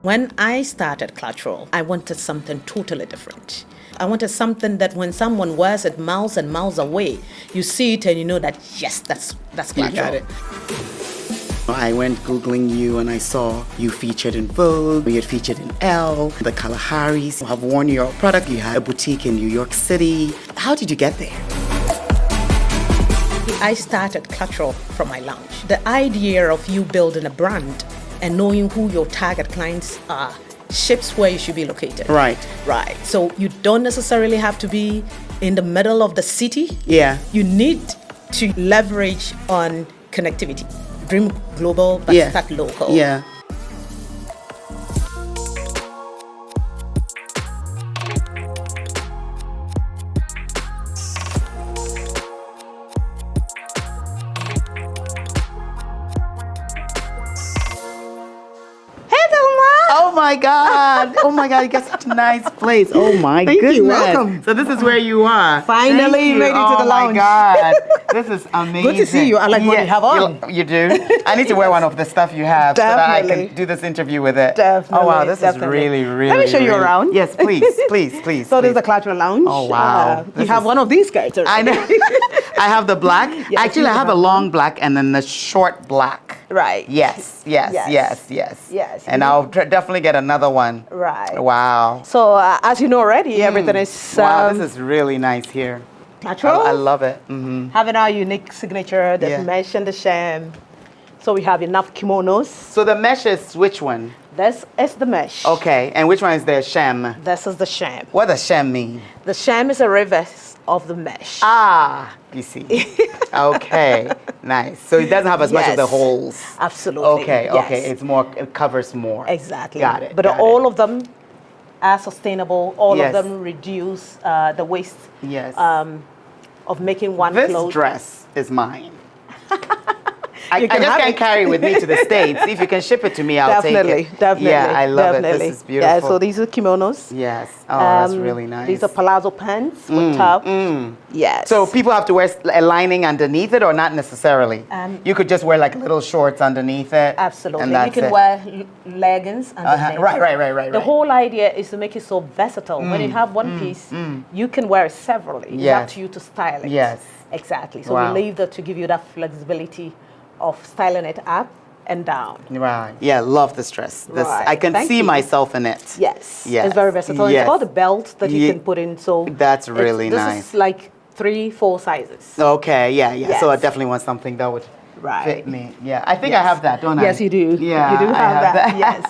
When I started Clatural, I wanted something totally different. I wanted something that when someone wears it miles and miles away, you see it and you know that, yes, that's Clatural. You got it. I went Googling you and I saw you featured in Vogue, you had featured in Elle, the Kalaharis have worn your product, you had a boutique in New York City. How did you get there? I started Clatural from my lounge. The idea of you building a brand and knowing who your target clients are shapes where you should be located. Right. Right. So you don't necessarily have to be in the middle of the city. Yeah. You need to leverage on connectivity. Dream global, but start local. Yeah. Oh my God! Oh my God! You got such a nice place. Oh my Thank goodness! you. Welcome. So this is where you are. Finally made it to the lounge. Oh my God! This is amazing. Good to see you. I like what you have on. You do. I need to wear one of the stuff you have so that I Definitely. can do this interview with it. Definitely. Oh wow! This is Definitely. really, really. Let me show you really- around. Yes, please, please. So this is please. the Clatural Lounge. Oh, wow. You This have is- one of these skirts already. I know. I have the black. Yes, Actually, you I have a have long black and then the short black. Right. Yes. Yes. And I'll definitely get another one. Right. Wow. So as you know already, everything is Wow, this is really nice here. Clatural. I love it. Mm-hmm. Having our unique signature, the Yeah. mesh and the sham. So we have enough kimonos. So the mesh is which one? This is the mesh. Okay, and which one is the shem? This is the sham. What does shem mean? The sham is a reverse of the mesh. Ah, you see. Okay, nice. So it doesn't have as much of the Yes. holes. Absolutely. Okay, yes. okay. It covers more. Exactly. Got it. But got all it. of them are sustainable. All Yes. of them reduce the waste Yes. of making one This clothes. dress is mine. I You can just have can't it. carry it with me to the States. If you can ship it to me, I'll take it. Definitely. Yeah, I love definitely. it. This is beautiful. Yeah, so these are kimonos. Yes. Oh, that's really nice. These are palazzo pants with top. Yes. So people have to wear a lining underneath it or not necessarily? You could just wear like little shorts underneath it. Absolutely. And You that's can it. wear leggings underneath. Right. The whole idea is to make it so versatile. When you have one piece, you can wear it severally. It's Yes. up to you to style it. Yes. Exactly. So Wow. we leave that to give you that flexibility of styling it up and down. Right. Yeah, love this dress. This Right. I can Thank see you. myself in it. Yes. Yes. It's very versatile. Yes. It's got the belt that you Ye- can put in. So That's really this nice. is like 3-4 sizes. Okay, yeah. So I Yes. definitely want something that would Right. fit me. Yeah, I think I have that, don't I? Yes, you do. Yeah, You do I have that. that. Yes.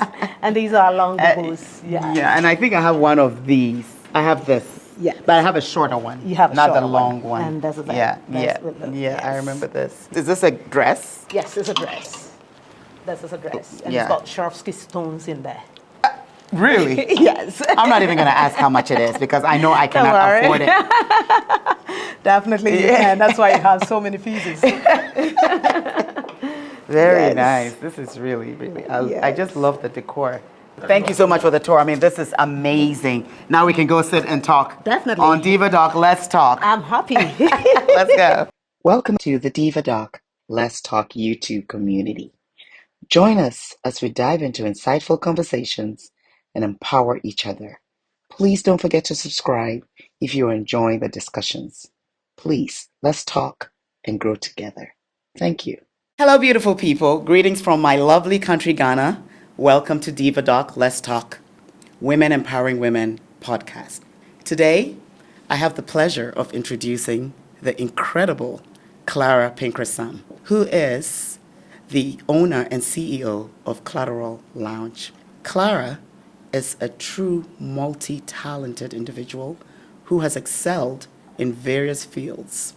And these are long boots. Yeah. Yeah, and I think I have one of these. I have this. Yeah. But I have a shorter one. You have a not the shorter one. long one. And that's the- yeah, that's with the- yeah. I yes. remember this. Is this a dress? Yes, it's a dress. This is a dress. And Yeah. it's got Swarovski stones in there. Really? Yes. I'm not even gonna ask how much it is because I know I Don't cannot worry. afford it. Definitely you can. That's why you have so many pieces. Very Yes. nice. This is really, really. I Yes. just love the decor. Thank you so much for the tour. I mean, this is amazing. Now we can go sit and talk. Definitely. On Diva Doc, let's talk. I'm happy. Let's go. Welcome to the Diva Doc Let's Talk YouTube community. Join us as we dive into insightful conversations and empower each other. Please don't forget to subscribe if you're enjoying the discussions. Please, let's talk and grow together. Thank you. Hello, beautiful people. Greetings from my lovely country, Ghana. Welcome to Diva Doc Let's Talk, Women Empowering Women podcast. Today, I have the pleasure of introducing the incredible Clara Pinkrah-Sam, who is the owner and CEO of Clatural Lounge. Clara is a true multi-talented individual who has excelled in various fields.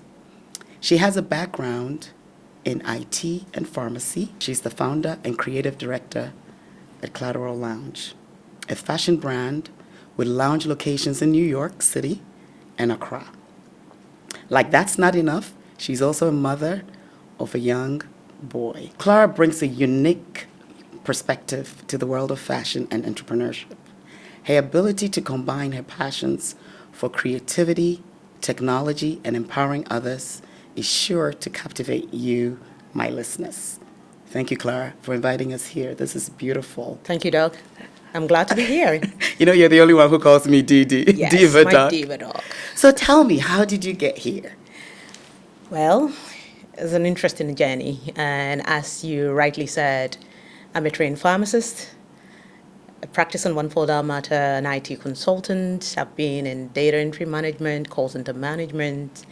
She has a background in IT and pharmacy. She's the founder and creative director at Clatural Lounge, a fashion brand with lounge locations in New York City and Accra. Like that's not enough, she's also a mother of a young boy. Clara brings a unique perspective to the world of fashion and entrepreneurship. Her ability to combine her passions for creativity, technology, and empowering others is sure to captivate you, my listeners. Thank you, Clara, for inviting us here. This is beautiful. Thank you, Doug. I'm glad to be here. You know, you're the only one who calls me DD, Yes, Diva my Doc. Diva Dog. So tell me, how did you get here? Well, it's an interesting journey. And as you rightly said, I'm a trained pharmacist. I practice in one for that matter, an IT consultant. I've been in data entry management, call center management.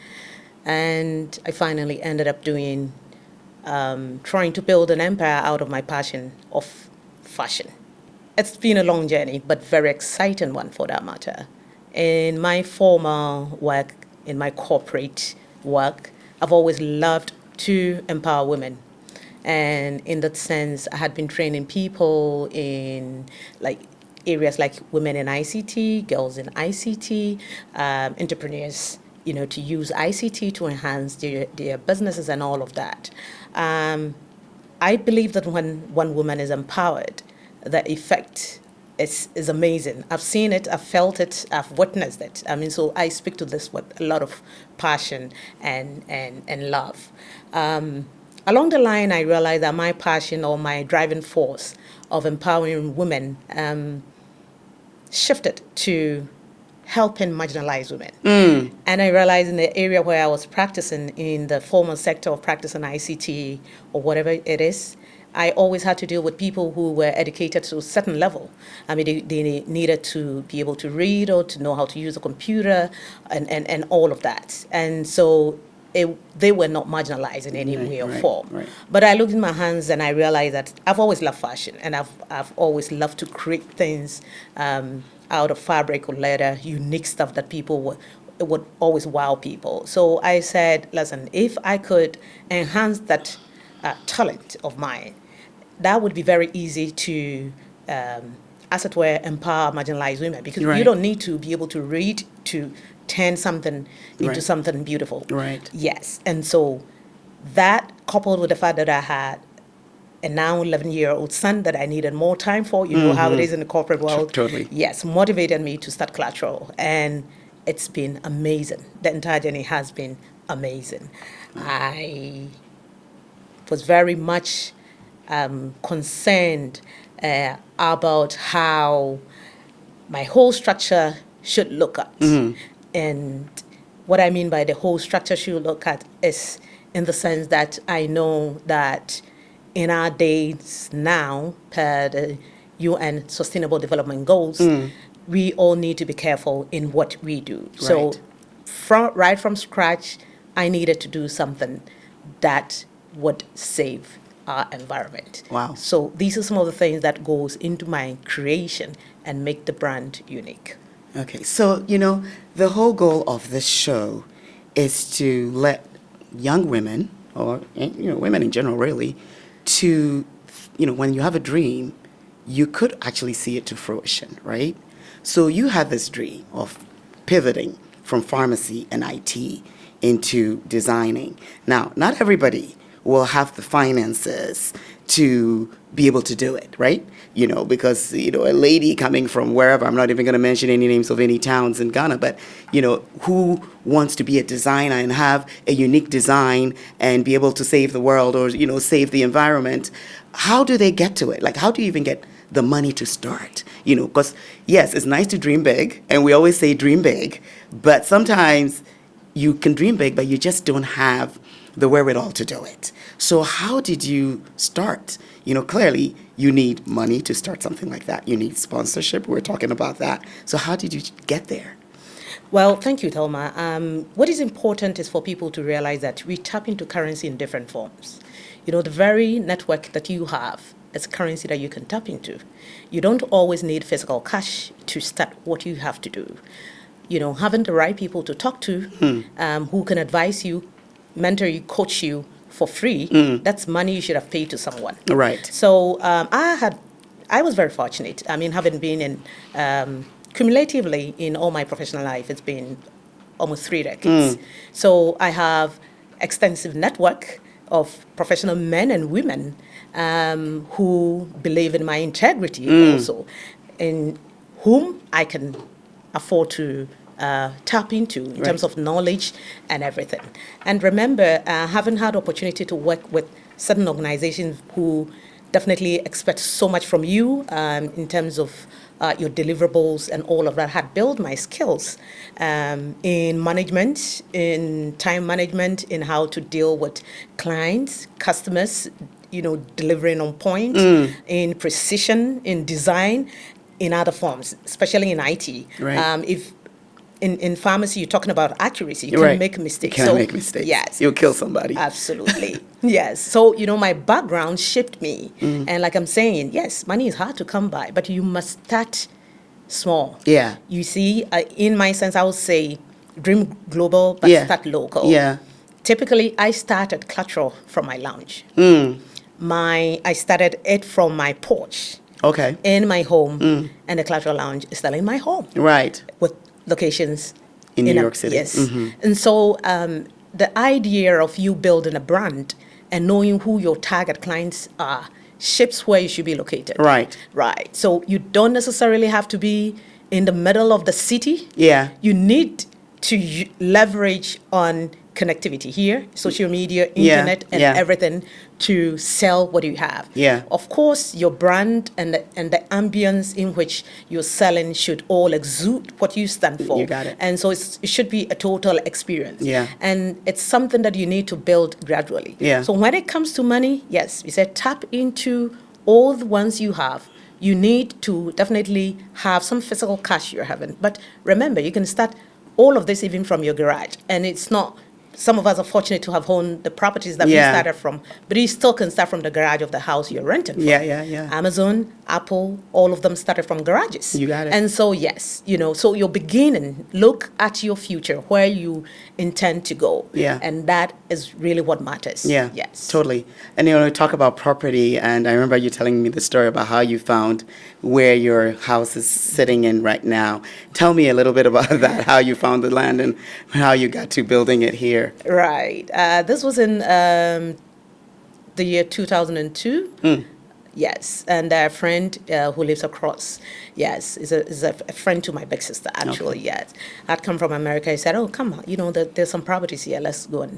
And I finally ended up doing, trying to build an empire out of my passion of fashion. It's been a long journey, but very exciting one for that matter. In my former work, in my corporate work, I've always loved to empower women. And in that sense, I had been training people in like areas like women in ICT, girls in ICT, entrepreneurs, to use ICT to enhance their businesses and all of that. I believe that when one woman is empowered, the effect is amazing. I've seen it, I've felt it, I've witnessed it. I mean, so I speak to this with a lot of passion and love. Along the line, I realized that my passion or my driving force of empowering women shifted to helping marginalized women. And I realized in the area where I was practicing, in the formal sector of practicing ICT or whatever it is, I always had to deal with people who were educated to a certain level. I mean, they needed to be able to read or to know how to use a computer and all of that. And so they were not marginalized in any way or form. Right. But I looked in my hands and I realized that I've always loved fashion, and I've always loved to create things out of fabric or leather, unique stuff that people would always wow people. So I said, listen, if I could enhance that talent of mine, that would be very easy to, as it were, empower marginalized women, because you don't need to be able to read to turn something into something beautiful. Right. Yes. And so that, coupled with the fact that I had a now 11-year-old son that I needed more time for, you know how it is in the corporate world. Totally. Yes, motivated me to start Clatural. And it's been amazing. The entire journey has been amazing. I was very much concerned about how my whole structure should look at. And what I mean by the whole structure should look at is in the sense that I know that in our days now, per the UN Sustainable Development Goals, we all need to be careful in what we do. Right. So right from scratch, I needed to do something that would save our environment. Wow. So these are some of the things that goes into my creation and make the brand unique. Okay, so, the whole goal of this show is to let young women, or, women in general, really, to, when you have a dream, you could actually see it to fruition, right? So you had this dream of pivoting from pharmacy and IT into designing. Now, not everybody will have the finances to be able to do it, right? Because, a lady coming from wherever, I'm not even going to mention any names of any towns in Ghana, but, who wants to be a designer and have a unique design and be able to save the world or, save the environment, how do they get to it? Like, how do you even get the money to start? Because, yes, it's nice to dream big, and we always say dream big, but sometimes you can dream big, but you just don't have the wherewithal to do it. So how did you start? Clearly you need money to start something like that. You need sponsorship. We're talking about that. So how did you get there? Well, thank you, Thelma. What is important is for people to realize that we tap into currency in different forms. The very network that you have is currency that you can tap into. You don't always need physical cash to start what you have to do. Having the right people to talk to, who can advise you, mentor you, coach you for free, that's money you should have paid to someone. Right. So I was very fortunate. I mean, having been in, cumulatively in all my professional life, it's been almost 3 decades. So I have extensive network of professional men and women who believe in my integrity also, in whom I can afford to tap into in terms of knowledge and everything. And remember, having had opportunity to work with certain organizations who definitely expect so much from you in terms of your deliverables and all of that. Had built my skills in management, in time management, in how to deal with clients, customers, delivering on point, in precision, in design, in other forms, especially in IT. Right. If in pharmacy, you're talking about accuracy. You can Right. make mistakes. You can't make mistakes. Yes. You'll kill somebody. Absolutely. Yes. So, my background shaped me. And like I'm saying, yes, money is hard to come by, but you must start small. Yeah. You see, in my sense, I would say dream global, but Yeah. start local. Yeah. Typically, I started Clatural from my lounge. I started it from my porch. Okay. In my home, and the Clatural Lounge is still in my home. Right. With locations in New York City. Yes. And so the idea of you building a brand and knowing who your target clients are shapes where you should be located. Right. Right. So you don't necessarily have to be in the middle of the city. Yeah. You need to leverage on connectivity here, social media, internet, and everything to sell what you have. Yeah. Of course, your brand and the ambience in which you're selling should all exude what you stand for. You got it. And so it should be a total experience. Yeah. And it's something that you need to build gradually. Yeah. So when it comes to money, yes, we said tap into all the ones you have. You need to definitely have some physical cash you're having. But remember, you can start all of this even from your garage. And it's not, some of us are fortunate to have owned the properties that we started from, but you still can start from the garage of the house you're renting from. Yeah. Amazon, Apple, all of them started from garages. You got it. And so, yes, so you're beginning, look at your future, where you intend to go. Yeah. And that is really what matters. Yeah. Yes. Totally. And talk about property, and I remember you telling me the story about how you found where your house is sitting in right now. Tell me a little bit about that, how you found the land and how you got to building it here. Right. This was in the year 2002. Yes, and a friend who lives across, is a friend to my big sister, actually, yes. I'd come from America. He said, oh, come on, there's some properties here. Let's go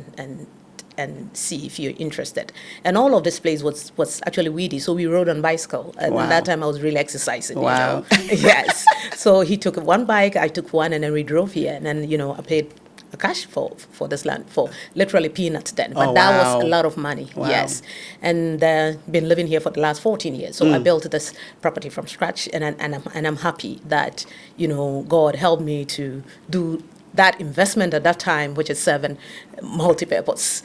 and see if you're interested. And all of this place was actually weedy, so we rode on bicycle. And at that time, I was really exercising. Wow. Yes. So he took one bike, I took one, and then we drove here. And then, I paid cash for this land for literally peanuts then, but that was a lot of money. Yes. And been living here for the last 14 years, so I built this property from scratch, and I'm happy that God helped me to do that investment at that time, which is serving multi-purpose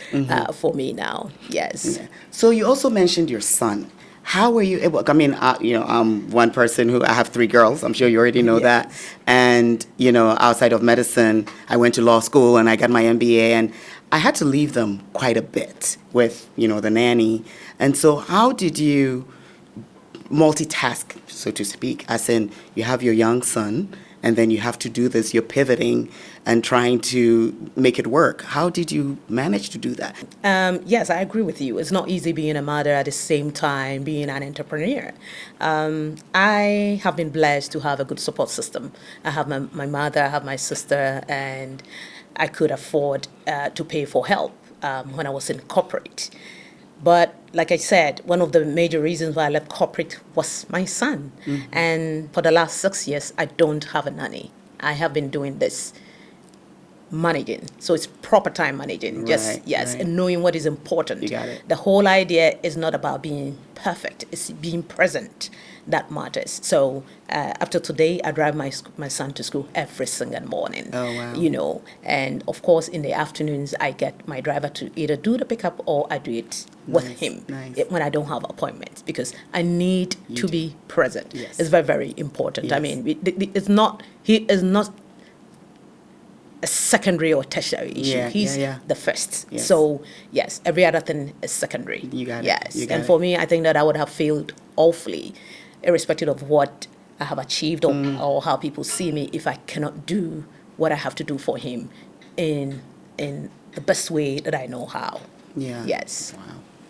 for me now. Yes. Yeah. So you also mentioned your son. How were you able? I mean, I'm one person who I have 3 girls. I'm sure you already know that. And outside of medicine, I went to law school and I got my MBA, and I had to leave them quite a bit with the nanny. And so, how did you multitask, so to speak? As in, you have your young son, and then you have to do this. You're pivoting and trying to make it work. How did you manage to do that? Yes, I agree with you. It's not easy being a mother at the same time being an entrepreneur. I have been blessed to have a good support system. I have my mother, I have my sister, and I could afford to pay for help when I was in corporate. But like I said, one of the major reasons why I left corporate was my son. And for the last 6 years, I don't have a nanny. I have been doing this managing. So it's proper time managing. Right. And knowing what is important. You got it. The whole idea is not about being perfect. It's being present that matters. So up to today, I drive my son to school every single morning. Oh, wow. And of course, in the afternoons, I get my driver to either do the pickup or I do it with him when I don't have appointments, because I need to be present. Yes. It's very, very important. Yes. I mean, he is not a secondary or tertiary issue. He's the first. Yes. So, yes, every other thing is secondary. You got it. Yes. You got And it. for me, I think that I would have failed awfully, irrespective of what I have achieved or how people see me, if I cannot do what I have to do for him in the best way that I know how. Yeah. Yes.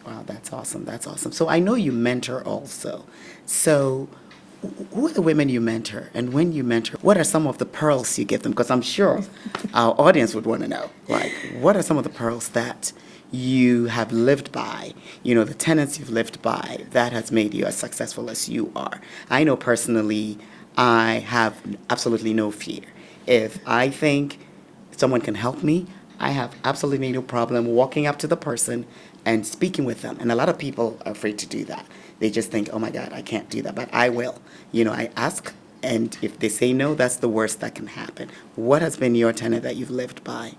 Wow, that's awesome. That's awesome. So I know you mentor also. So who are the women you mentor? And when you mentor, what are some of the pearls you give them? Because I'm sure our audience would want to know, like, what are some of the pearls that you have lived by, the tenets you've lived by, that has made you as successful as you are. I know personally, I have absolutely no fear. If I think someone can help me, I have absolutely no problem walking up to the person and speaking with them. And a lot of people are afraid to do that. They just think, oh my God, I can't do that, but I will. I ask, and if they say no, that's the worst that can happen. What has been your tenet that you've lived by?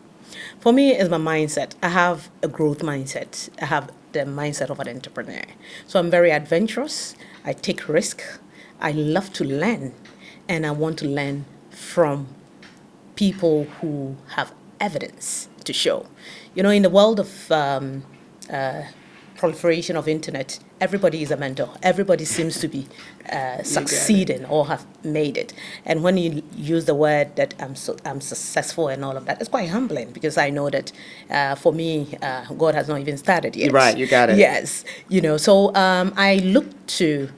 For me, it's my mindset. I have a growth mindset. I have the mindset of an entrepreneur. So I'm very adventurous. I take risk. I love to learn, and I want to learn from people who have evidence to show. In the world of proliferation of internet, everybody is a mentor. Everybody seems to be succeeding or have made it. And when you use the word that I'm successful and all of that, it's quite humbling, because I know that for me, God has not even started yet. Right, you got it. Yes, so I look to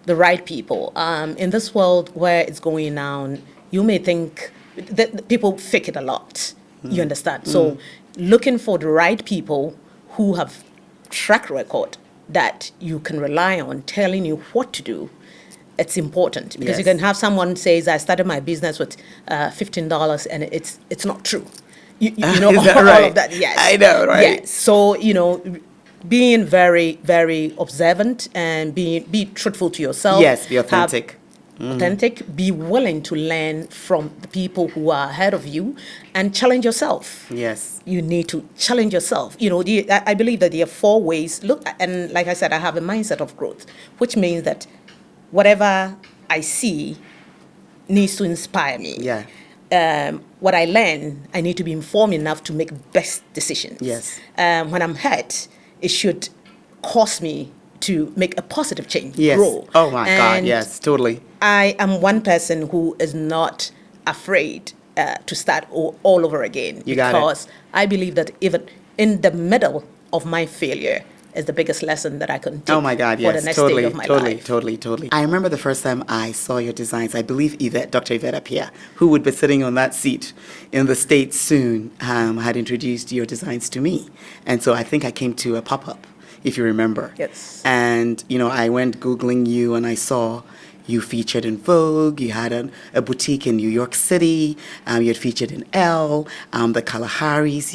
the right people. In this world where it's going now, you may think that people fake it a lot. You understand? So looking for the right people who have track record that you can rely on telling you what to do, it's important, because you can have someone says, I started my business with $15, and it's not true. You know, Is that all right? of that. Yes, I know, right? Yes. So being very, very observant and be truthful to yourself. Yes, be authentic. Be willing to learn from the people who are ahead of you and challenge yourself. Yes. You need to challenge yourself. I believe that there are 4 ways. Look, and like I said, I have a mindset of growth, which means that whatever I see needs to inspire me. Yeah. What I learn, I need to be informed enough to make best decisions. Yes. When I'm hurt, it should cause me to make a positive change, Yes. grow. Oh my God, And yes, totally. I am one person who is not afraid to start all over again. You got it. Because I believe that even in the middle of my failure is the biggest lesson that I can take Oh my God, yes, for the next totally, stage of my totally, life. totally. I remember the first time I saw your designs. I believe Dr. Yvette Appiah, who would be sitting on that seat in the States soon, had introduced your designs to me. And so I think I came to a pop-up, if you remember. Yes. And, I went Googling you, and I saw you featured in Vogue. You had a boutique in New York City. You had featured in Elle. The Kalahari's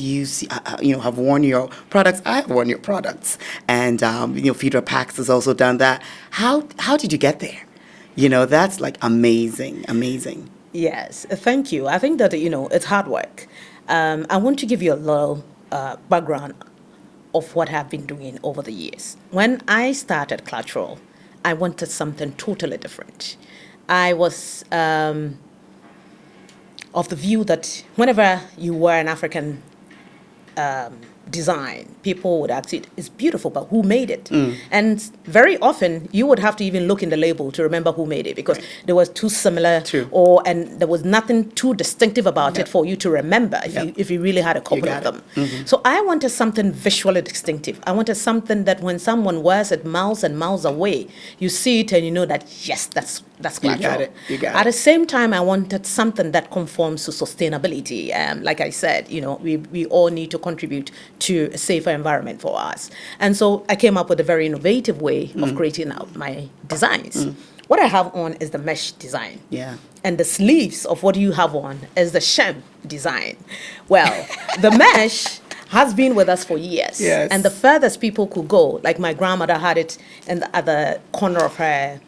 have worn your products. I have worn your products. And, Phaedra Pax has also done that. How did you get there? That's like amazing. Yes, thank you. I think that, it's hard work. I want to give you a little background of what I've been doing over the years. When I started Clatural, I wanted something totally different. I was of the view that whenever you wear an African design, people would ask, it's beautiful, but who made it? And very often you would have to even look in the label to remember who made it, because they were too similar. True. And there was nothing too distinctive about it for you to remember if you really had a couple of them. So I wanted something visually distinctive. I wanted something that when someone wears it miles and miles away, you see it and you know that, yes, that's Clatural. You got it. At the same time, I wanted something that conforms to sustainability. Like I said, we all need to contribute to a safer environment for us. And so I came up with a very innovative way of creating out my designs. What I have on is the mesh design. Yeah. And the sleeves of what you have on is the shem design. Well, the mesh has been with us for years. Yes. And the furthest people could go, like my grandmother had it in the other corner of her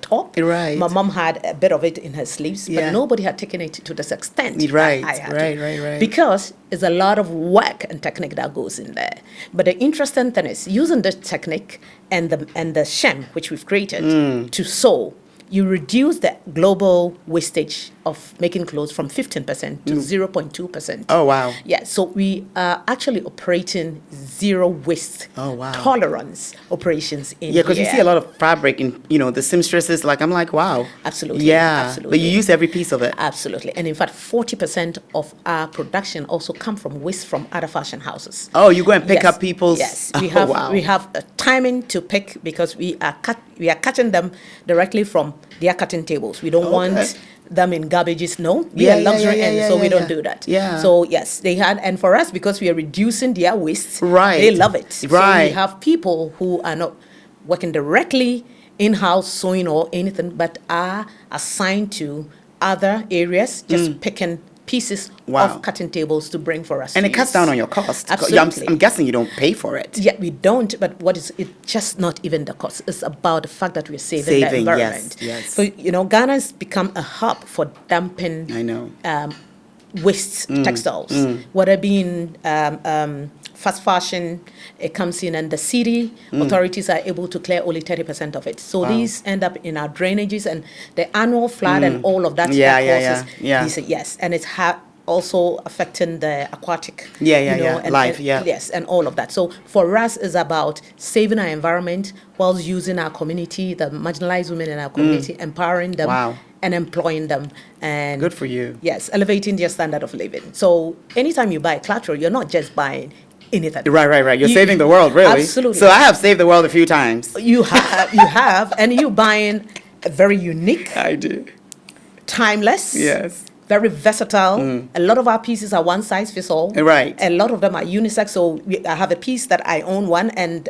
top. Right. My mom had a bit of it in her sleeves, but nobody had taken it to this extent. Right. I had Right. Because it's a lot of work and technique that goes in there. But the interesting thing is using this technique and the shem, which we've created, to sew, you reduce the global wastage of making clothes from 15% to 0.2%. Oh, wow. Yeah, so we are actually operating zero waste tolerance operations in Yeah, because you here. see a lot of fabric in, the seamstresses, I'm like, wow. Absolutely. Yeah, Absolutely. but you use every piece of it. Absolutely. And in fact, 40% of our production also come from waste from other fashion houses. Oh, you go and pick Yes. up people's... Yes, Oh, we have wow. we have a timing to pick, because we are catching them directly from their cutting tables. We don't want them in garbages. No, we Yeah, are yeah, luxury, yeah, and yeah, so yeah, we don't yeah. do that. Yeah. So yes, they had, and for us, because we are reducing their waste, Right. they love it. So Right. we have people who are not working directly in-house sewing or anything, but are assigned to other areas, just picking pieces Wow. of cutting tables to bring for us. And to it cuts use. down on your cost. Absolutely. I'm guessing you don't pay for it. Yeah, we don't, but what is it? Just not even the cost. It's about the fact that we're saving the Saving, environment. yes. So, Ghana has become a hub for dumping I know. waste textiles, whether being fast fashion, it comes in, and the city authorities are able to clear only 30% of it. So these end up in our drainages, and the annual flood and all of that. Yeah, that yeah, causes yeah. these, yes, and it's also affecting the aquatic, Yeah. Life, yeah. yes, and all of that. So for us, it's about saving our environment whilst using our community, the marginalized women in our community, empowering them. Wow. And employing them, and Good for you. Yes, elevating their standard of living. So anytime you buy Clatural, you're not just buying anything. Right. You're saving the world, really. Absolutely. So I have saved the world a few times. You have, and you're buying a very unique, I do. timeless, Yes. very versatile. A lot of our pieces are one size fits all. Right. A lot of them are unisex. So I have a piece that I own one, and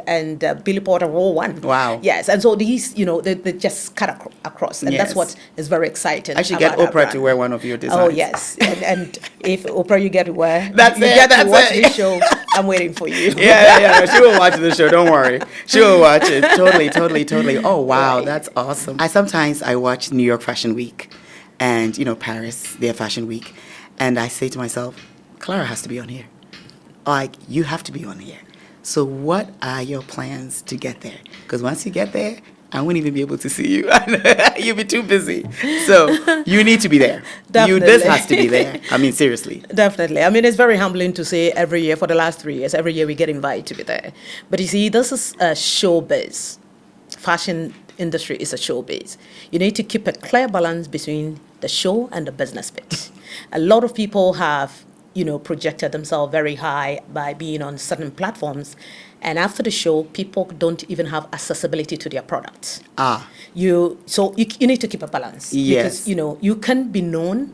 Billy Porter wore one. Wow. Yes, and so these, they just cut across, and that's Yes. what is very exciting. I should get about our Oprah to brand. wear one of your designs. Oh yes, and if Oprah you get to wear, That's you it, get to that's watch it. this show. I'm waiting for you. Yeah. She will watch the show. Don't worry. She will watch it. Totally. Oh, wow. Right. That's awesome. I watch New York Fashion Week and, Paris, their Fashion Week. And I say to myself, Clara has to be on here. Like, you have to be on here. So what are your plans to get there? Because once you get there, I won't even be able to see you. You'll be too busy. So you need to be there. Definitely. This has to be there. I mean, seriously. Definitely. I mean, it's very humbling to say every year for the last 3 years, every year we get invited to be there. But you see, this is a showbiz. Fashion industry is a showbiz. You need to keep a clear balance between the show and the business bit. A lot of people have, projected themselves very high by being on certain platforms. And after the show, people don't even have accessibility to their products. You need to keep a balance. Yes. Because, you can be known,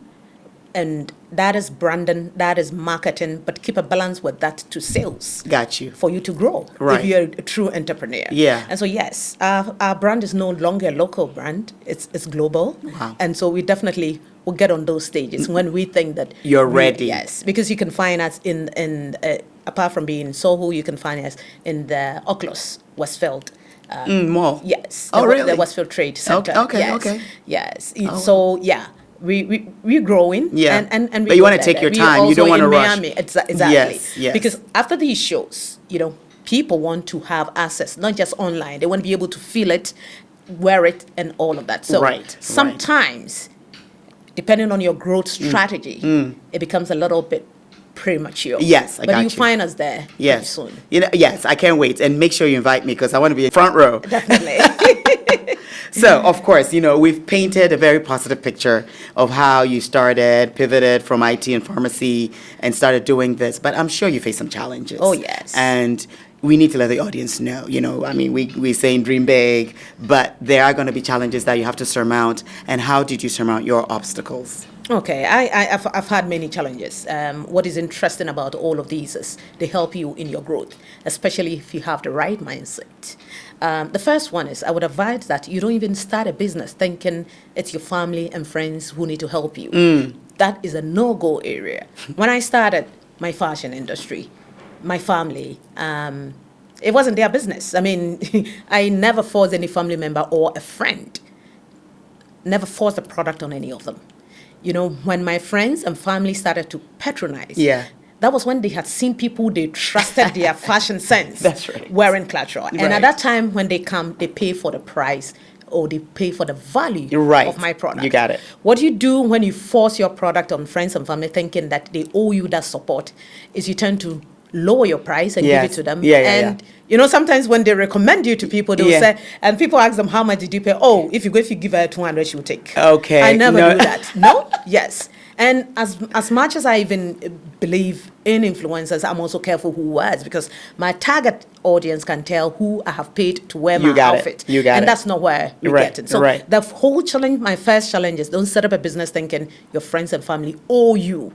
and that is branding, that is marketing, but keep a balance with that to sales. Got you. For you to grow. Right. If you're a true entrepreneur. Yeah. And so, yes, our brand is no longer a local brand. It's global. Wow. And so we definitely will get on those stages when we think that You're ready. Yes, because you can find us in apart from being in Soho, you can find us in the Oculus Westfield Mall. Yes. Oh, really? The Westfield Trade Center. Okay. Yes. Okay. Yes. So yeah, we're growing. Yeah. And we But you go want to there. take your We time. You also don't want to in rush. Miami. Exactly. Yes. Because after these shows, people want to have access, not just online. They want to be able to feel it, wear it, and all of that. So Right. sometimes, depending on your growth strategy, it becomes a little bit premature. Yes, I but got you you. find us there Yes. pretty soon. Yes, I can't wait. And make sure you invite me because I want to be in front row. Definitely. So, of course, we've painted a very positive picture of how you started, pivoted from IT and pharmacy and started doing this. But I'm sure you face some challenges. Oh, yes. And we need to let the audience know, I mean, we saying dream big, but there are going to be challenges that you have to surmount. And how did you surmount your obstacles? Okay, I've had many challenges. What is interesting about all of these is they help you in your growth, especially if you have the right mindset. The first one is I would advise that you don't even start a business thinking it's your family and friends who need to help you. That is a no-go area. When I started my fashion industry, my family, it wasn't their business. I mean, I never forced any family member or a friend, never forced a product on any of them. When my friends and family started to patronize, that was when they had seen people they trusted their fashion sense. That's right. Wearing Clatural. Right. And at that time, when they come, they pay for the price or they pay for the value Right. of my product. You got it. What you do when you force your product on friends and family thinking that they owe you that support is you tend to lower your price and give Yes. it to them. Yeah. And sometimes when they recommend you to people, they'll say, and people ask them, how much did you pay? Oh, if you give her 200, she'll take. Okay. I never No. do that. No, Yes. And as much as I even believe in influencers, I'm also careful who wears, because my target audience can tell who I have paid to wear my outfit. And that's not where we get it. So the whole challenge, my first challenge is, don't set up a business thinking your friends and family owe you.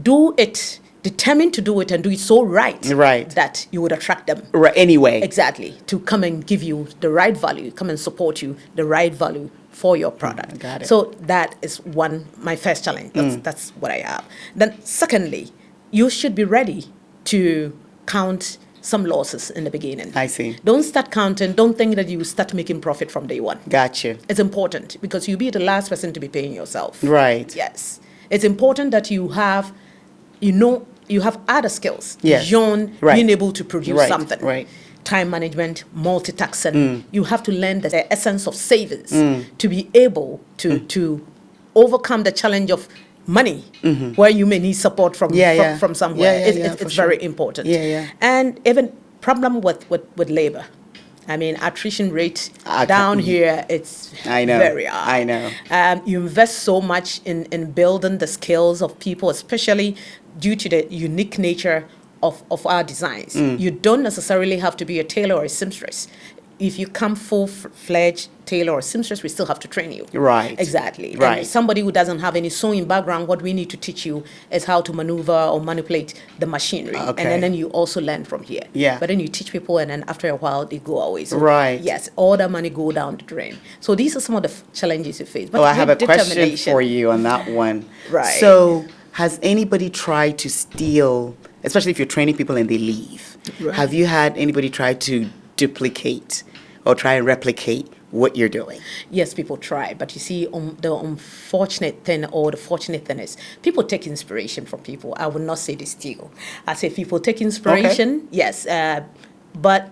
Do it. Determined to do it, and do it so right that you would attract them. Anyway. Exactly. To come and give you the right value, come and support you, the right value for your product. Got it. So that is my first challenge. That's what I have. Then secondly, you should be ready to count some losses in the beginning. I see. Don't start counting. Don't think that you start making profit from day one. Gotcha. It's important, because you'll be the last person to be paying yourself. Right. Yes. It's important that you have other skills beyond being able to produce something. Right. Time management, multitasking. You have to learn the essence of savings to be able to overcome the challenge of money, where you may need support from somewhere. It's very important. And even problem with labor. I mean, attrition rate down here, it's very high. I know. You invest so much in building the skills of people, especially due to the unique nature of our designs. You don't necessarily have to be a tailor or a seamstress. If you come full-fledged tailor or seamstress, we still have to train you. Right. Exactly. Right. And somebody who doesn't have any sewing background, what we need to teach you is how to maneuver or manipulate the machinery. Okay. And then you also learn from here. Yeah. But then you teach people, and then after a while, they go away. So right. Yes, all that money go down the drain. So these are some of the challenges you face. But I have a question for you on that one. Right. So has anybody tried to steal, especially if you're training people and they leave, have you had anybody try to duplicate or try and replicate what you're doing? Yes, people try, but you see, the unfortunate thing or the fortunate thing is people take inspiration from people. I would not say they steal. I say people take inspiration, yes, but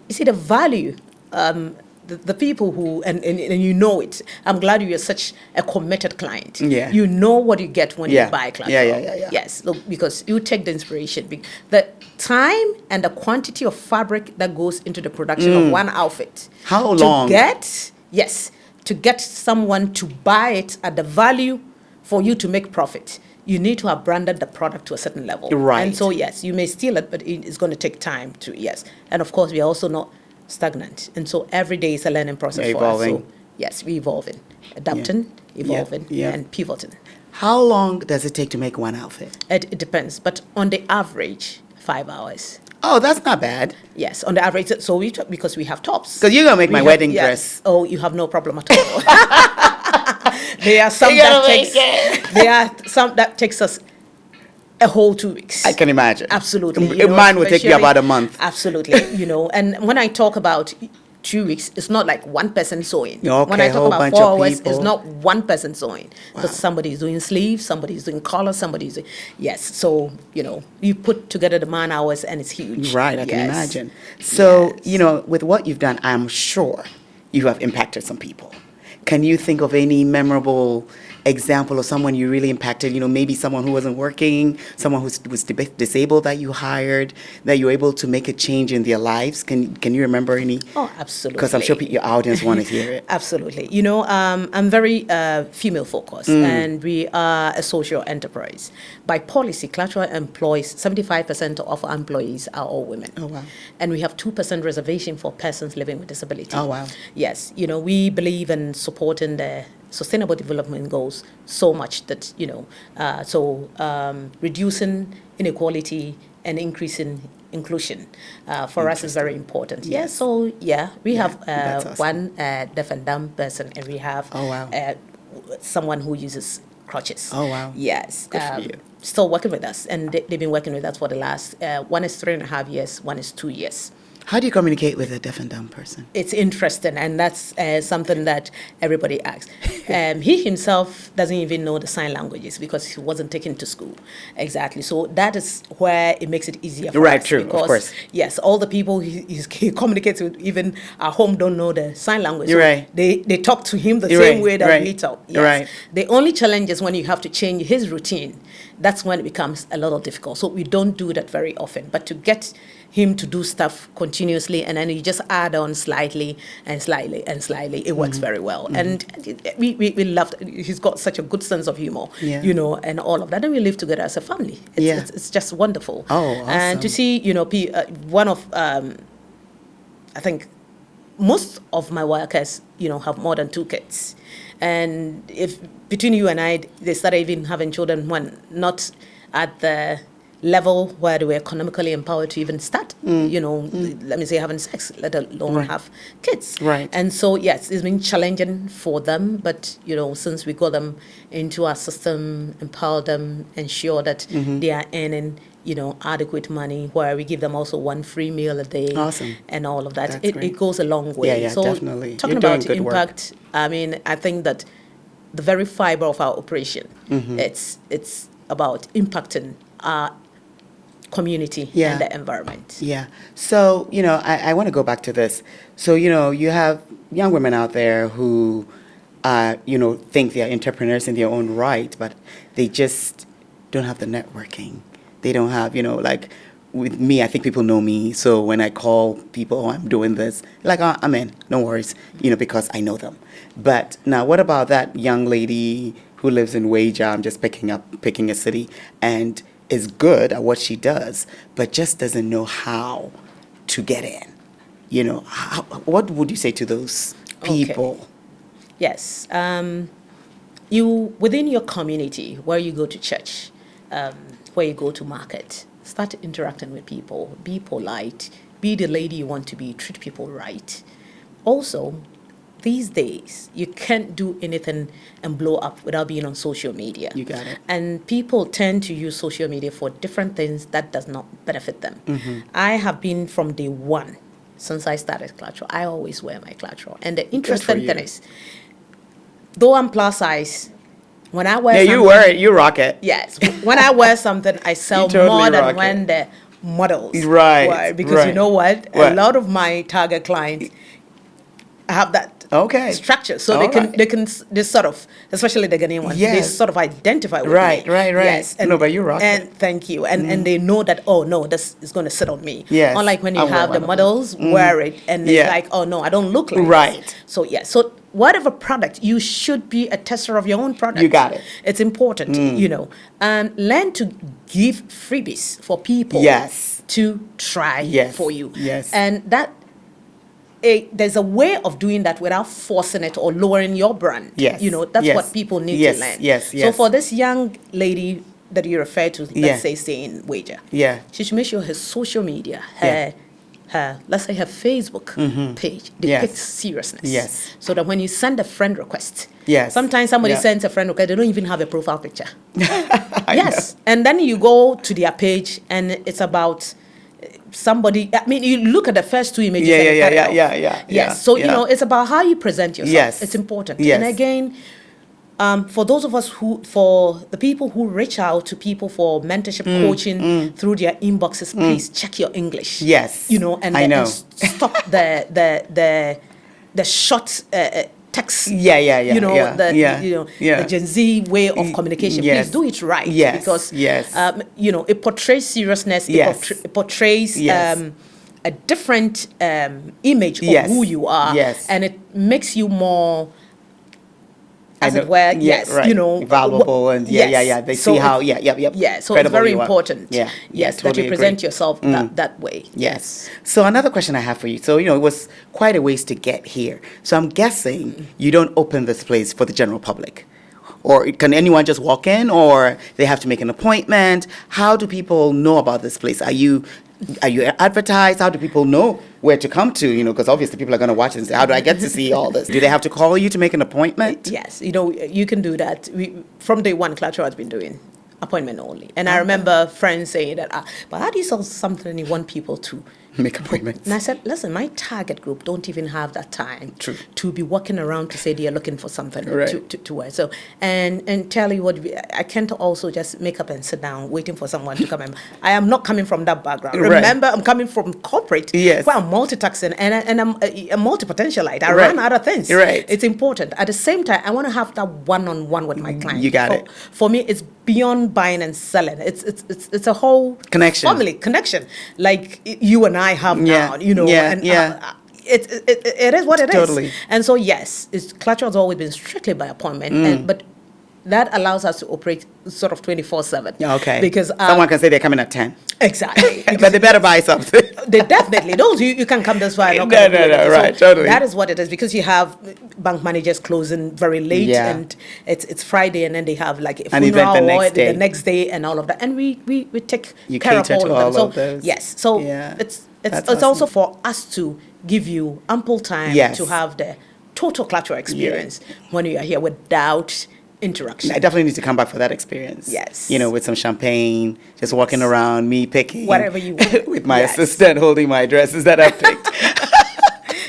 you see the value, the people who, and you know it. I'm glad you're such a committed client. Yeah. You know what you get when you buy Clatural. Yeah. Yes, look, because you take the inspiration. The time and the quantity of fabric that goes into the production of one outfit. How long? To get someone to buy it at the value for you to make profit, you need to have branded the product to a certain level. Right. And so, yes, you may steal it, but it's going to take time to, And of course, we are also not stagnant. And so every day is a learning process for us. So, yes, we're evolving, adapting, evolving, and pivoting. How long does it take to make one outfit? It depends, but on the average, 5 hours. Oh, that's not bad. Yes, on the average. So because we have tops. Because you're going to make my wedding dress. Oh, you have no problem at all. There are some that takes us a whole 2 weeks. I can imagine. Absolutely. Mine will take you about a month. Absolutely. And when I talk about 2 weeks, it's not like one person sewing. Okay, when I talk about 4 hours, people. it's not one person sewing. Because somebody is doing sleeves, somebody is doing collars, somebody is doing... Yes, so, you put together the man hours and it's huge. Right, I can imagine. So, with what you've done, I'm sure you have impacted some people. Can you think of any memorable example of someone you really impacted? Maybe someone who wasn't working, someone who was disabled that you hired, that you were able to make a change in their lives. Can you remember any? Oh, absolutely. Because I'm sure your audience want to hear it. Absolutely. I'm very female focused, and we are a social enterprise. By policy, Clatural employs 75% of our employees are all women. Oh, wow. And we have 2% reservation for persons living with disability. Oh, wow. Yes. We believe in supporting the Sustainable Development Goals so much that, reducing inequality and increasing inclusion for us is very important. Yes. We have awesome. one deaf and dumb person, and we have someone who uses crutches. Oh, wow. Yes. Good for you. Still working with us, and they've been working with us for the last, one is 3.5 years, one is 2 years. How do you communicate with a deaf and dumb person? It's interesting, and that's something that everybody asks. He himself doesn't even know the sign languages because he wasn't taken to school. Exactly. So that is where it makes it easier for us. Right, true, because, of course. Yes, all the people he communicates with, even at home, don't know the sign language. You're so right. They talk to him the same way that we talk. Yes. Right. The only challenge is when you have to change his routine. That's when it becomes a little difficult. So we don't do that very often. But to get him to do stuff continuously, and then you just add on slightly and slightly and slightly. It works very well. And we loved it. He's got such a good sense of humor, you know, and all of that. And we live together as a family. It's just wonderful. Oh, awesome. And to see, you know, one of, I think, most of my workers, you know, have more than 2 kids. And if between you and I, they started even having children when not at the level where they were economically empowered to even start, you know, let me say having sex, let alone have kids. Right. And so, yes, it's been challenging for them, but, you know, since we got them into our system, empower them, ensure that they are earning, you know, adequate money, where we give them also 1 free meal a day. Awesome. And all of that. That's great. It goes a long way. Yeah, so definitely. Talking You're doing about good impact, I mean, I think that the very fiber of our operation, it's about impacting our community and the environment. Yeah. So, you know, I want to go back to this. So, you know, you have young women out there who, you know, think they're entrepreneurs in their own right, but they just don't have the networking. They don't have, you know, like with me, I think people know me. So when I call people, oh, I'm doing this, like, oh, I'm in, no worries, you know, because I know them. But now what about that young lady who lives in Waja, I'm just picking a city, and is good at what she does, but just doesn't know how to get in? You know, what would you say to those people? Okay. Yes. You, within your community, where you go to church, where you go to market, start interacting with people, be polite, be the lady you want to be, treat people right. Also, these days, you can't do anything and blow up without being on social media. You got it. And people tend to use social media for different things that does not benefit them. I have been from day one, since I started Clatural, I always wear my Clatural. And the interesting thing is, though I'm plus size, when I wear something, you wear it, you rock it. Yes. When I wear something, I sell totally more than rock when it. the models Right, because right. you know what? A lot of my target clients have that structure, so they can sort of, especially the Ghanaian ones, they sort of identify with me. Right. Yes, and, no, but you rock and it. thank you, and they know that, oh no, this is going to sit on me. Yes, Unlike when you I'll wear have the one of models wear it, and it's like, oh no, I don't look like Right. this. So yeah, so whatever product, you should be a tester of your own product. You got it. It's important, you know, and learn to give freebies for people to try for you. Yes. And that there's a way of doing that without forcing it or lowering your brand. Yes. You know, that's what people need to learn. Yes. So for this young lady that you refer to, let's say stay in Waja, she should make sure her social media, her let's say her Facebook page depicts seriousness. Yes. So that when you send a friend request, Yes. sometimes somebody sends a friend request, they don't even have a profile picture. Yes. And then you go to their page and it's about somebody, I mean, you look at the first 2 images. Yes. So, you know, it's about how you present yourself. Yes. It's important. Yes. And again, for those of us for the people who reach out to people for mentorship coaching through their inboxes, please check your English. Yes. You know, and, and stop the short text. You know, the Gen Z way of communication. Please do it right. Because you know, it portrays seriousness. It portrays a different image of who you are. And it makes you more, as it were, you know, valuable and they see how so it's very important that you present yourself that way. Yes. So another question I have for you, so you know, it was quite a ways to get here, so I'm guessing you don't open this place for the general public, or can anyone just walk in, or they have to make an appointment? How do people know about this place? Are you advertised? How do people know where to come to? You know, because obviously people are going to watch it and say, how do I get to see all this? Do they have to call you to make an appointment? Yes, you know, you can do that. From day one, Clatural has been doing appointment only. And I remember friends saying that, but how do you sell something and you want people to Make appointments. And I said, listen, my target group don't even have that time True. to be walking around to say they are looking for something Right. to wear. So, and tell you what, I can't also just make up and sit down waiting for someone to come in. I am not coming from that background. Right. Remember, I'm coming from corporate, Yes. where I'm multitasking and I'm a multi-potentialite. I Right. run other things. Right. It's important. At the same time, I want to have that one-on-one with my client. You got it. For me, it's beyond buying and selling. It's a whole Connection. family connection, like you and I have now. You know, Yeah. and Yeah. it is what it is. Totally. And so yes, Clatural has always been strictly by appointment, but that allows us to operate sort of 24/7. Okay. Because someone can say they're coming at 10. Exactly. But they better buy something. They definitely those you can come this far. No, right, totally. That is what it is, because you have bank managers closing very late, Yeah. and it's Friday, and then they have like a An event funeral the or next day. the next day and all of that, and we take You care of cater all to of them. all So of those. yes, so Yeah. it's That's also awesome. for us to give you ample time Yes. to have the total Clatural experience when you are here without interaction. I definitely need to come back for that experience. Yes. You know, with some champagne, just walking around, me picking. Whatever you want. with my Yes. assistant holding my dresses that I picked.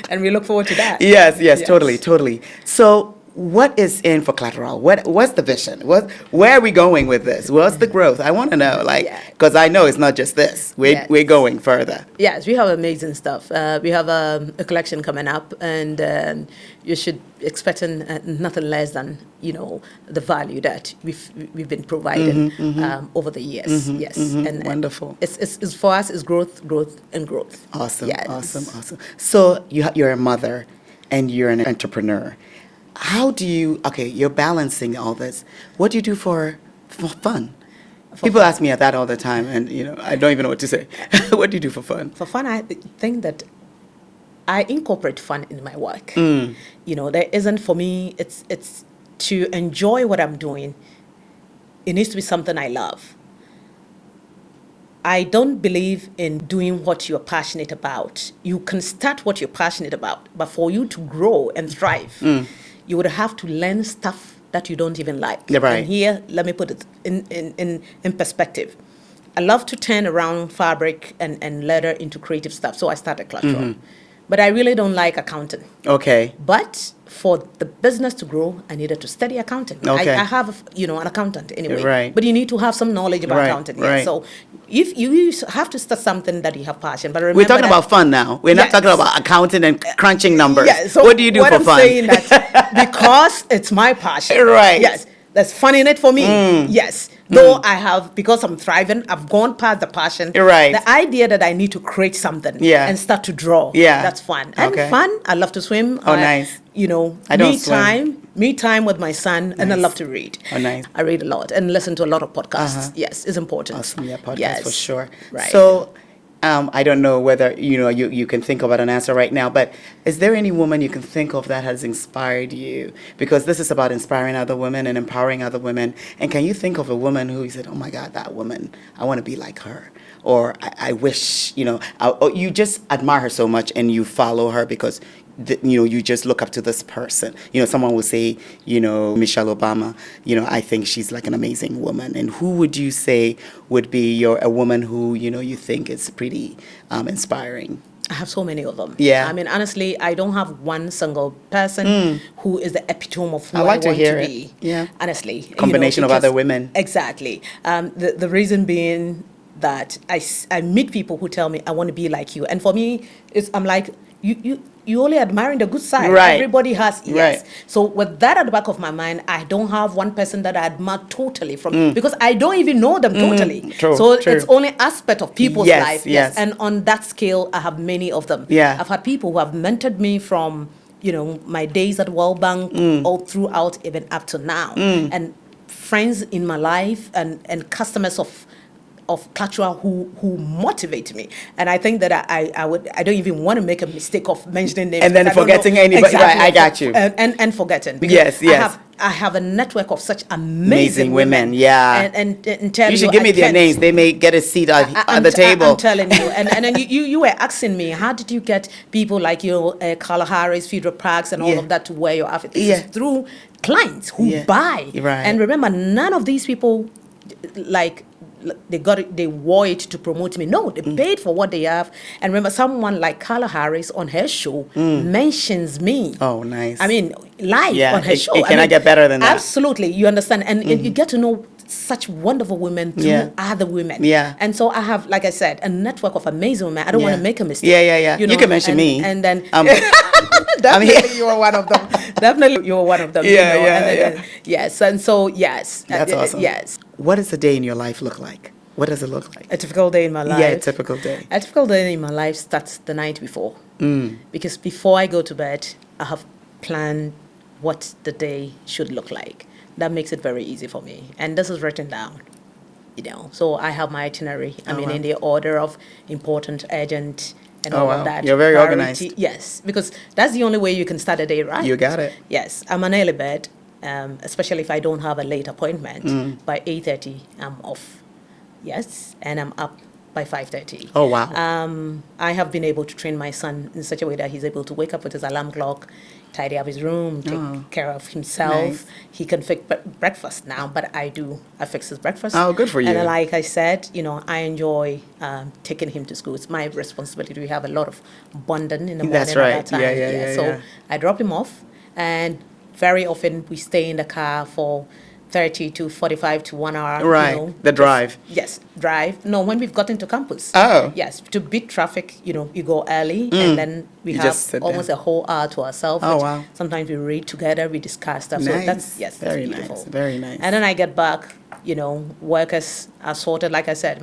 And we look forward to that. Yes, totally. So what is in for Clatural? What's the vision? Where are we going with this? What's the growth? I want to know, because I know it's not just this. We're going further. Yes, we have amazing stuff. We have a collection coming up, and you should expecting nothing less than the value that we've been providing over the years. Yes, and Wonderful. It's for us. It's growth, and growth. Awesome, Yes. awesome. So you're a mother, and you're an entrepreneur. How do you're balancing all this. What do you do for fun? People ask me that all the time, and I don't even know what to say. What do you do for fun? For fun, I think that I incorporate fun in my work. There isn't, for me, it's to enjoy what I'm doing. It needs to be something I love. I don't believe in doing what you're passionate about. You can start what you're passionate about, but for you to grow and thrive, you would have to learn stuff that you don't even like. Yeah, right. And here, let me put it in perspective. I love to turn around fabric and leather into creative stuff, so I started Clatural. But I really don't like accounting. Okay. But for the business to grow, I needed to study accounting. Okay. I have, an accountant anyway. Right. But you need to have some knowledge about accounting. Yeah. Right. So if you have to start something that you have passion. But remember, we're talking about fun now. We're not Yes. talking about accounting and crunching numbers. Yeah, so what do you do for I'm fun? saying that because it's my passion. Right. Yes. There's fun in it for me. Yes. Though I have, because I'm thriving, I've gone past the passion. Right. The idea that I need to create something Yeah. and start to draw. Yeah. That's fun. And Okay. fun, I love to swim. Oh, nice. I don't swim. Me time with my son, and I Nice. love to read. Oh, nice. I read a lot and listen to a lot of podcasts. Yes, it's important. Awesome, yeah, podcast Yes. for sure. Right. So, I don't know whether you can think about an answer right now, but is there any woman you can think of that has inspired you? Because this is about inspiring other women and empowering other women. And can you think of a woman who you said, "Oh my God, that woman, I want to be like her," or "I wish," or you just admire her so much and you follow her because you just look up to this person. Someone will say, Michelle Obama, I think she's like an amazing woman. And who would you say would be a woman who, you think is pretty inspiring? I have so many of them. Yeah. I mean, honestly, I don't have one single person who is the epitome of who I like to want hear to it. be. Yeah. Honestly. Combination of because- other women. Exactly. The reason being that I meet people who tell me, I want to be like you. And for me, I'm like, you only admiring the good side. Right. Everybody has, yes. Right. So with that at the back of my mind, I don't have one person that I admire totally from, because I don't even know them totally. True, so true. it's only aspect of people's Yes, life. yes. And on that scale, I have many of them. Yeah. I've had people who have mentored me from, my days at World Bank all throughout, even up to now. And friends in my life and customers of Clatural who motivate me. And I think that I don't even want to make a mistake of mentioning names. And then because I don't forgetting know anybody. exactly Right, I got you. And forgetting. Because Yes. I have a network of such Amazing amazing women, yeah. And tell You should you, give me I their can't- names. They may get a seat at the table. I'm telling you. And then you were asking me, how did you get people like Carla Harris, Phaedra Parks, and all Yeah. of that to wear your outfit? This Yeah. is through clients who Yeah. buy. Right. And remember, none of these people they wore it to promote me. No, they paid for what they have. And remember, someone like Carla Harris on her show mentions me. Oh, nice. I mean, live on her show. It cannot get better than that. Absolutely, you understand, and you get to know such wonderful women through other women. Yeah. And so I have, like I said, a network of amazing women. I don't want to make a mistake. Yeah. You can mention me. And then definitely you are one of them. Definitely you are one of them. Yeah. Yes. And so, yes. That's awesome. Yes. What does a day in your life look like? What does it look like? A typical day in my life. Yeah, a typical day. A typical day in my life starts the night before. Because before I go to bed, I have planned what the day should look like. That makes it very easy for me. And this is written down, So I have my itinerary. In the order of important, urgent, and all of that. You're very priority. organized. Yes, because that's the only way you can start a day right. You got it. Yes, I'm an early bird, especially if I don't have a late appointment. By 8:30, I'm off. Yes, and I'm up by 5:30. Oh, wow. I have been able to train my son in such a way that he's able to wake up with his alarm clock, tidy up his room, take care of himself. Nice. He can fix breakfast now, but I fix his breakfast. Oh, good for you. And like I said, I enjoy taking him to school. It's my responsibility. We have a lot of bonding in the morning. That's right. At that time. Yeah. So I drop him off, and very often we stay in the car for 30 to 45 to 1 hour. Right, the drive. Yes, drive. No, when we've gotten to campus. Oh. Yes, to beat traffic, you go early, and then we You have just sit almost down. a whole hour to ourselves. Oh, which wow. Sometimes we read together, we discuss stuff. Nice. So that's Very beautiful. nice, very nice. And then I get back, workers are sorted. Like I said,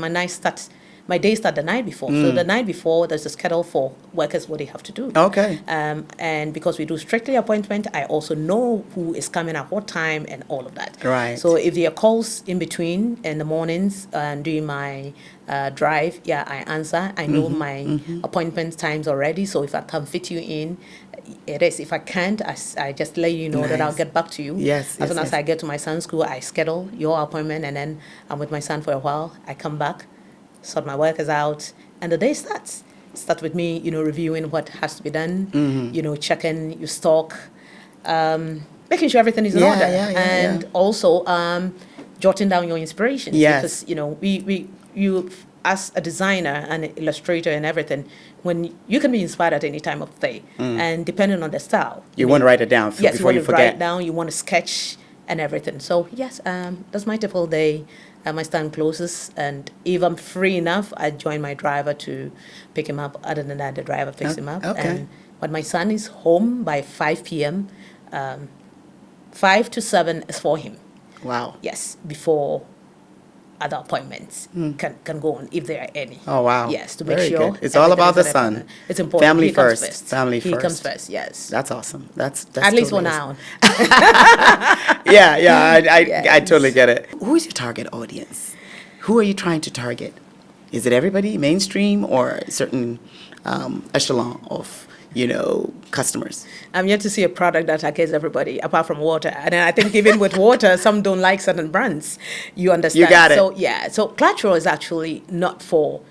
my day starts the night before. So the night before, there's a schedule for workers, what they have to do. Okay. And because we do strictly appointment, I also know who is coming at what time and all of that. Right. So if there are calls in between in the mornings and doing my drive, I answer. I know my appointment times already. So if I can fit you in, it is. If I can't, I just let you know that I'll get back to you. Yes. As soon as I get to my son's school, I schedule your appointment, and then I'm with my son for a while. I come back, sort my workers out, and the day starts. Start with me, reviewing what has to be done, checking your stock, making sure everything is in order, and also jotting down your inspirations. Yes. Because, you as a designer and an illustrator and everything, when you can be inspired at any time of day, and depending on the style. You want to write it down before you forget. Write it down, you want to sketch and everything. So, yes, that's my typical day. My stand closes, and if I'm free enough, I join my driver to pick him up. Other than that, the driver picks him up. Okay. But my son is home by 5 p.m. 5 to 7 is for him. Wow. Yes, before other appointments can go on, if there are any. Oh, wow. Yes, to make Very sure. good. It's all about the everything is son. It's important. Family He comes first. Family He first. comes first, yes. That's awesome. That's At least totally 1 awesome. hour. Yeah. I Yes. totally get it. Who is your target audience? Who are you trying to target? Is it everybody, mainstream, or a certain echelon of, customers? I'm yet to see a product that targets everybody, apart from water. And I think even with water, some don't like certain brands. You understand? You got it. So, so Clatural is actually not for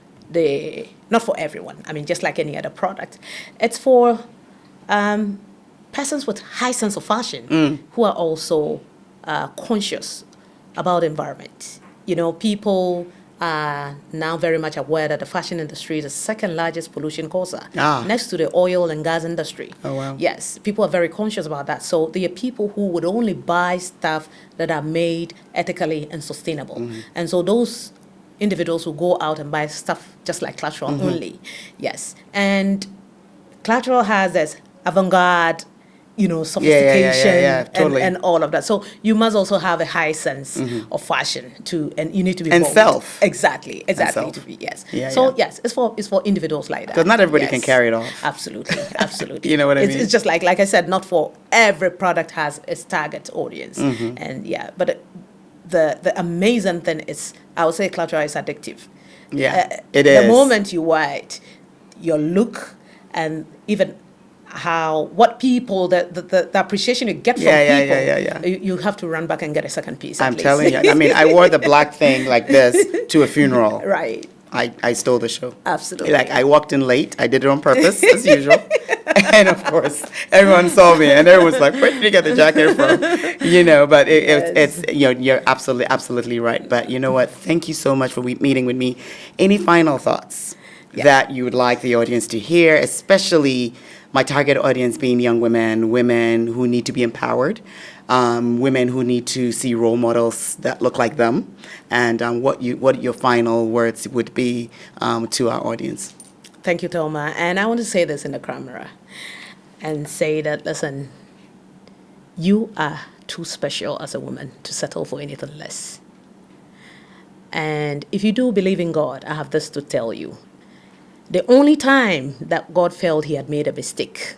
everyone. Just like any other product. It's for persons with high sense of fashion who are also conscious about the environment. People are now very much aware that the fashion industry is the second largest pollution causer, next to the oil and gas industry. Oh, wow. Yes, people are very conscious about that. So there are people who would only buy stuff that are made ethically and sustainable. And so those individuals will go out and buy stuff just like Clatural only. Yes. And Clatural has this avant-garde, sophistication totally. and all of that. So you must also have a high sense of fashion and you need to be And bold. self. Exactly. self. To be, yes. Yeah, so yeah. yes, it's for individuals like that. Because not everybody Yes. can carry it off. Absolutely. You know what I mean? It's just like I said, not for every product has its target audience. And but the amazing thing is, I would say Clatural is addictive. Yeah, it is. The moment you wear it, your look and even what people, the appreciation you get from people, you have to run back and get a second piece. I'm telling you. I wore the black thing like this to a funeral. Right. I stole the show. Absolutely. Like, I walked in late. I did it on purpose, as usual. And of course, everyone saw me, and everyone was like, "Where did you get the jacket from?" But it's you're absolutely right. But you know what? Thank you so much for meeting with me. Any final thoughts that you would like the audience to hear, especially my target audience being young women who need to be empowered, women who need to see role models that look like them, and what your final words would be to our audience. Thank you, Thelma. And I want to say this in the camera and say that, listen, you are too special as a woman to settle for anything less. And if you do believe in God, I have this to tell you. The only time that God felt he had made a mistake,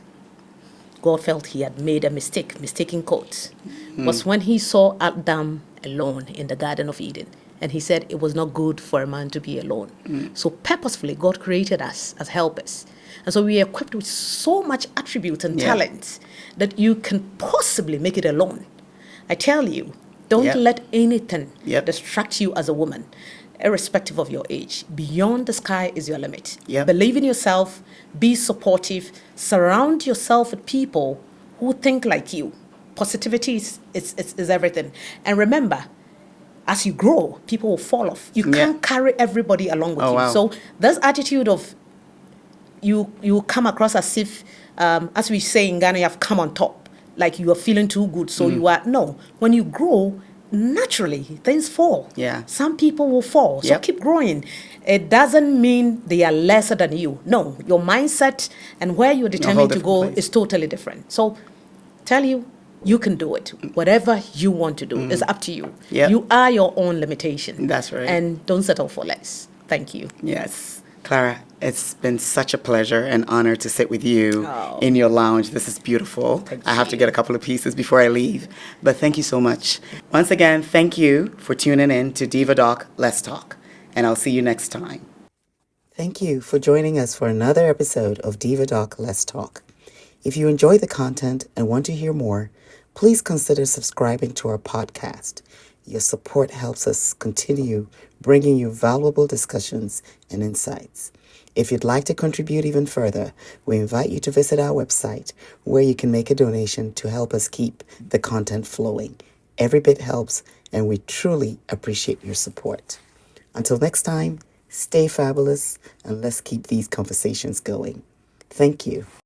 mistaken quote, was when he saw Adam alone in the Garden of Eden. And he said it was not good for a man to be alone. So purposefully, God created us as helpers. And so we are equipped with so much attributes and talents that you can possibly make it alone. I tell you, don't let anything distract you as a woman, irrespective of your age. Beyond the sky is your limit. Believe in yourself, be supportive, surround yourself with people who think like you. Positivity is everything. And remember, as you grow, people will fall off. You can't carry everybody along with you. Wow. So this attitude of you come across as if, as we say in Ghana, you have come on top, like you are feeling too good. So you are, no. When you grow, naturally, things fall. Some people will fall. So keep growing. It doesn't mean they are lesser than you. No, your mindset and where you're determined to go is totally different. So tell you can do it. Whatever you want to do is up to you. You are your own limitation. That's right. And don't settle for less. Thank you. Yes. Clara, it's been such a pleasure and honor to sit with you in your lounge. This is beautiful. I have to get a couple of pieces before I leave. But thank you so much. Once again, thank you for tuning in to Diva Doc Let's Talk. And I'll see you next time. Thank you for joining us for another episode of Diva Doc Let's Talk. If you enjoy the content and want to hear more, please consider subscribing to our podcast. Your support helps us continue bringing you valuable discussions and insights. If you'd like to contribute even further, we invite you to visit our website where you can make a donation to help us keep the content flowing. Every bit helps, and we truly appreciate your support. Until next time, stay fabulous, and let's keep these conversations going. Thank you.